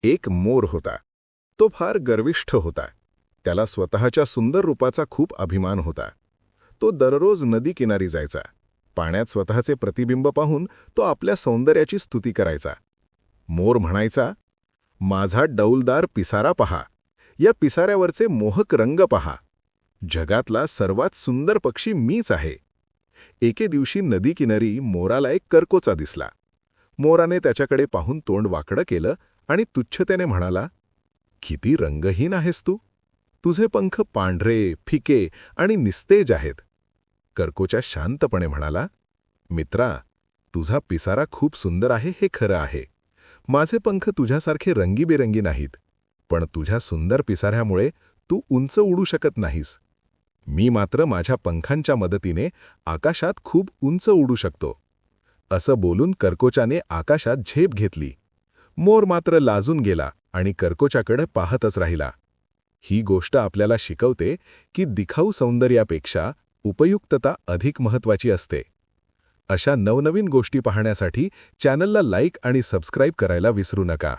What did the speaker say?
एक मोर होता. तो फार गर्विष्ठ होता. त्याला स्वतःच्या सुंदर रूपाचा खूप अभिमान होता. तो दररोज नदीकिनारी जायचा. पाण्यात स्वतःचे प्रतिबिंब पाहून तो आपल्या सौंदर्याची स्तुती करायचा. मोर म्हणायचा, माझा डौलदार पिसारा पहा, या पिसाऱ्यावरचे मोहक रंग पहा. जगातला सर्वात सुंदर पक्षी मीच आहे. एके दिवशी नदीकिनारी मोराला एक करकोचा दिसला. मोराने त्याच्याकडे पाहून तोंड वाकडं केलं आणि तुच्छतेने म्हणाला, किती रंगहीन आहेस तू. तुझे पंख पांढरे, फिके आणि निस्तेज आहेत. करकोचा शांतपणे म्हणाला, मित्रा, तुझा पिसारा खूप सुंदर आहे हे खरं आहे. माझे पंख तुझ्यासारखे रंगीबेरंगी नाहीत, पण तुझ्या सुंदर पिसाऱ्यामुळे तू उंच उडू शकत नाहीस. मी मात्र माझ्या पंखांच्या मदतीने आकाशात खूप उंच उडू शकतो. असं बोलून करकोचाने आकाशात झेप घेतली. मोर मात्र लाजून गेला आणि करकोचाकडे पाहतच राहिला. ही गोष्ट आपल्याला शिकवते की दिखाऊ सौंदर्यापेक्षा उपयुक्तता अधिक महत्त्वाची असते. अशा नवनवीन गोष्टी पाहण्यासाठी चॅनलला लाईक आणि सबस्क्राईब करायला विसरू नका.